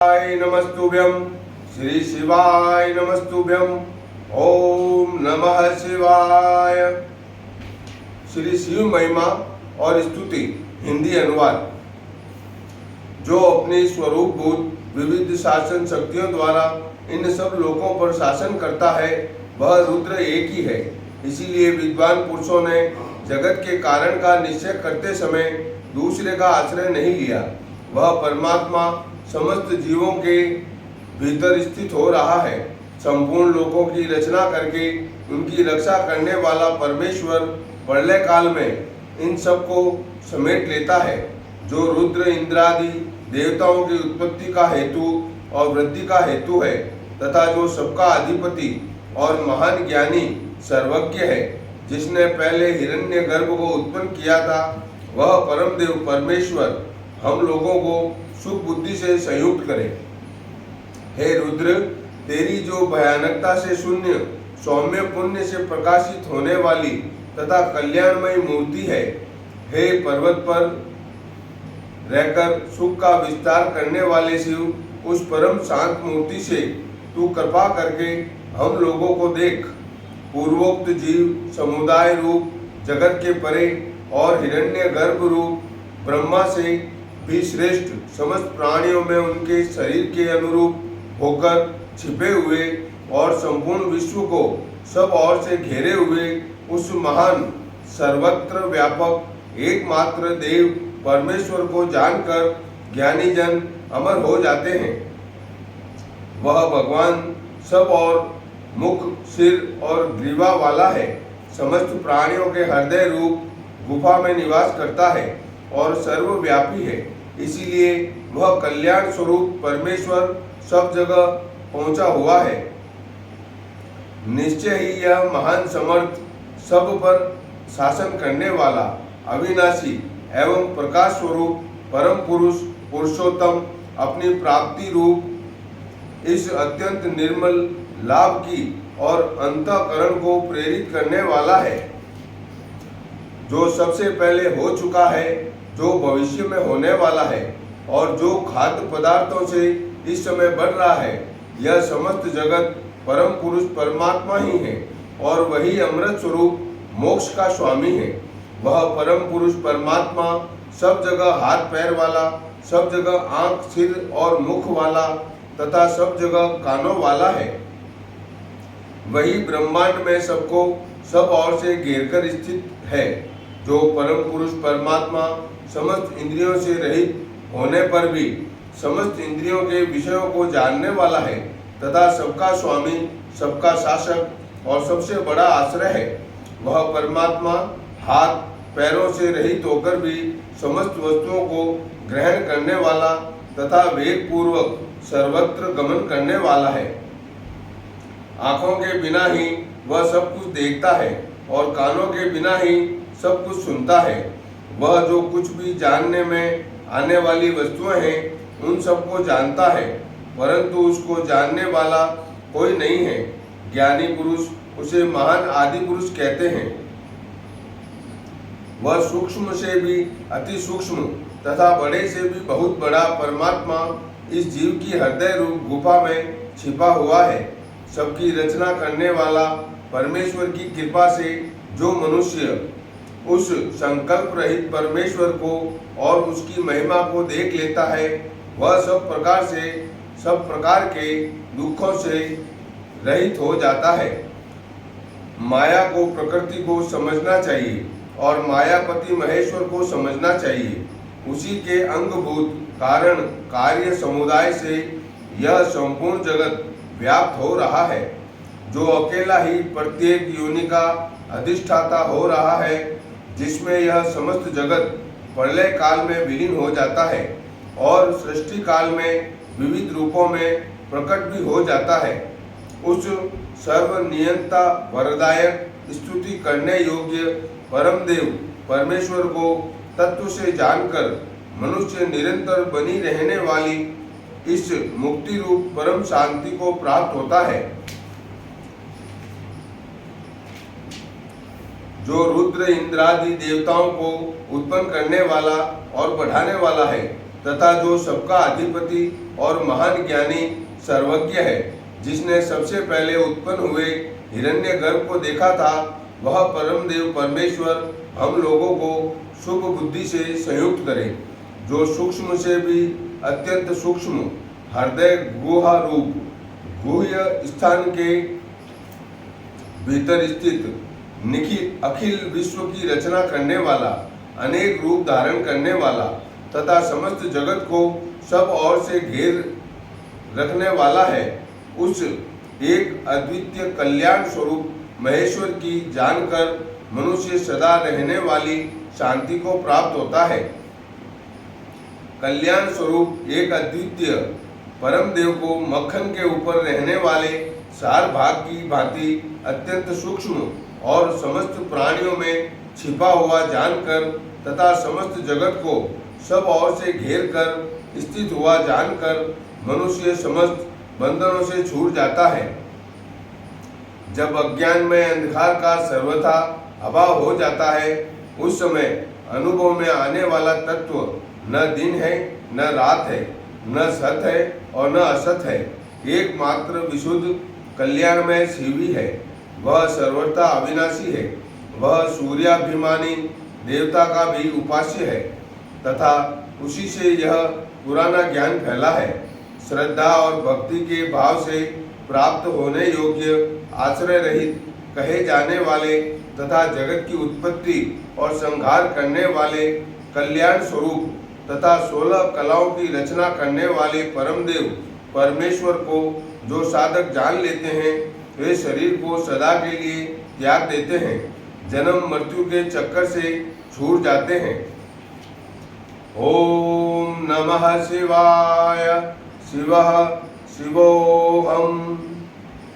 शिवाय नमस्तुभ्यं श्री शिवाय नमस्तुभ्यं ओम नमः शिवाय। श्री शिव महिमा और स्तुति हिंदी अनुवाद। जो अपनी स्वरूपभूत विविध शासन शक्तियों द्वारा इन सब लोकों पर शासन करता है वह रुद्र एक ही है। इसीलिए विद्वान पुरुषों ने जगत के कारण का निश्चय करते समय दूसरे का आश्रय नहीं लिया। वह परमात्मा समस्त जीवों के भीतर स्थित हो रहा है। संपूर्ण लोकों की रचना करके उनकी रक्षा करने वाला परमेश्वर प्रलय काल में इन सब को समेट लेता है। जो रुद्र इंद्रादि देवताओं की उत्पत्ति का हेतु और वृद्धि का हेतु है तथा जो सबका अधिपति और महान ज्ञानी सर्वज्ञ है, जिसने पहले हिरण्यगर्भ को उत्पन्न किया था, वह परम देव परमेश्वर हम लोगों को सुख बुद्धि से संयुक्त करे। हे रुद्र, तेरी जो भयानकता से शून्य सौम्य पुण्य से प्रकाशित होने वाली तथा कल्याणमयी मूर्ति है, हे पर्वत पर रहकर सुख का विस्तार करने वाले शिव, उस परम शांत मूर्ति से तू कृपा करके हम लोगों को देख। पूर्वोक्त जीव समुदाय रूप जगत के परे और हिरण्यगर्भ रूप ब्रह्मा से भी श्रेष्ठ समस्त प्राणियों में उनके शरीर के अनुरूप होकर छिपे हुए और संपूर्ण विश्व को सब ओर से घेरे हुए उस महान सर्वत्र व्यापक एकमात्र देव परमेश्वर को जानकर ज्ञानी जन अमर हो जाते हैं। वह भगवान सब और मुख, सिर और ग्रीवा वाला है। समस्त प्राणियों के हृदय रूप गुफा में निवास करता है और सर्वव्यापी है। इसीलिए वह कल्याण स्वरूप परमेश्वर सब जगह पहुंचा हुआ है। निश्चय ही यह महान समर्थ सब पर शासन करने वाला अविनाशी एवं प्रकाश स्वरूप परम पुरुष पुरुषोत्तम अपनी प्राप्ति रूप इस अत्यंत निर्मल लाभ की और अंतःकरण को प्रेरित करने वाला है। जो सबसे पहले हो चुका है, जो भविष्य में होने वाला है और जो खाद्य पदार्थों से इस समय बढ़ रहा है, यह समस्त जगत परम पुरुष परमात्मा ही है और वही अमृत स्वरूप मोक्ष का स्वामी है। वह परम पुरुष परमात्मा सब जगह हाथ पैर वाला, सब जगह आंख, सिर और मुख वाला तथा सब जगह कानों वाला है। वही ब्रह्मांड में सबको सब ओर से घेरकर स्थित है। जो परम पुरुष परमात्मा समस्त इंद्रियों से रहित होने पर भी समस्त इंद्रियों के विषयों को जानने वाला है तथा सबका स्वामी, सबका शासक और सबसे बड़ा आश्रय है। वह परमात्मा हाथ पैरों से रहित होकर भी समस्त वस्तुओं को ग्रहण करने वाला तथा वेग पूर्वक सर्वत्र गमन करने वाला है। आँखों के बिना ही वह सब कुछ देखता है और कानों के बिना ही सब कुछ सुनता है। वह जो कुछ भी जानने में आने वाली वस्तुएं हैं उन सबको जानता है, परंतु उसको जानने वाला कोई नहीं है। ज्ञानी पुरुष उसे महान आदि पुरुष कहते हैं। वह सूक्ष्म से भी अति सूक्ष्म तथा बड़े से भी बहुत बड़ा परमात्मा इस जीव की हृदय रूप गुफा में छिपा हुआ है। सबकी रचना करने वाला परमेश्वर की कृपा से जो मनुष्य उस संकल्प रहित परमेश्वर को और उसकी महिमा को देख लेता है, वह सब प्रकार के दुखों से रहित हो जाता है। माया को प्रकृति को समझना चाहिए और मायापति महेश्वर को समझना चाहिए। उसी के अंगभूत कारण कार्य समुदाय से यह संपूर्ण जगत व्याप्त हो रहा है। जो अकेला ही प्रत्येक योनि का अधिष्ठाता हो रहा है, जिसमें यह समस्त जगत प्रलय काल में विलीन हो जाता है और सृष्टि काल में विविध रूपों में प्रकट भी हो जाता है। उस सर्वनियंता वरदायक स्तुति करने योग्य परम देव परमेश्वर को तत्व से जानकर मनुष्य निरंतर बनी रहने वाली इस मुक्ति रूप परम शांति को प्राप्त होता है। जो रुद्र इंद्रादि देवताओं को उत्पन्न करने वाला और बढ़ाने वाला है तथा जो सबका अधिपति और महान ज्ञानी सर्वज्ञ है, जिसने सबसे पहले उत्पन्न हुए हिरण्यगर्भ को देखा था, वह परम देव परमेश्वर हम लोगों को शुभ बुद्धि से संयुक्त करे, जो सूक्ष्म से भी अत्यंत सूक्ष्म हृदय गुहा रूप गुह्य स्थान के भीतर स्थित निखिल अखिल विश्व की रचना करने वाला, अनेक रूप धारण करने वाला तथा समस्त जगत को सब ओर से घेर रखने वाला है, उस एक अद्वितीय कल्याण स्वरूप महेश्वर की जानकर मनुष्य सदा रहने वाली शांति को प्राप्त होता है। कल्याण स्वरूप एक अद्वितीय परम देव को मक्खन के ऊपर रहने वाले सार भाग की भांति अत्यंत सूक्ष्म और समस्त प्राणियों में छिपा हुआ जानकर तथा समस्त जगत को सब ओर से घेर कर स्थित हुआ जानकर मनुष्य समस्त बंधनों से छूट जाता है। जब अज्ञान में अंधकार का सर्वथा अभाव हो जाता है, उस समय अनुभव में आने वाला तत्व न दिन है न रात है, न सत है और न असत है, एकमात्र विशुद्ध कल्याणमय शिव ही है। वह सर्वथा अविनाशी है, वह सूर्याभिमानी देवता का भी उपास्य है तथा उसी से यह पुराना ज्ञान फैला है। श्रद्धा और भक्ति के भाव से प्राप्त होने योग्य आश्रय रहित कहे जाने वाले तथा जगत की उत्पत्ति और संहार करने वाले कल्याण स्वरूप तथा 16 कलाओं की रचना करने वाले परम देव परमेश्वर को जो साधक जान लेते हैं, वे शरीर को सदा के लिए त्याग देते हैं, जन्म मृत्यु के चक्कर से छूट जाते हैं। ओम नमः शिवाय। शिवः शिवो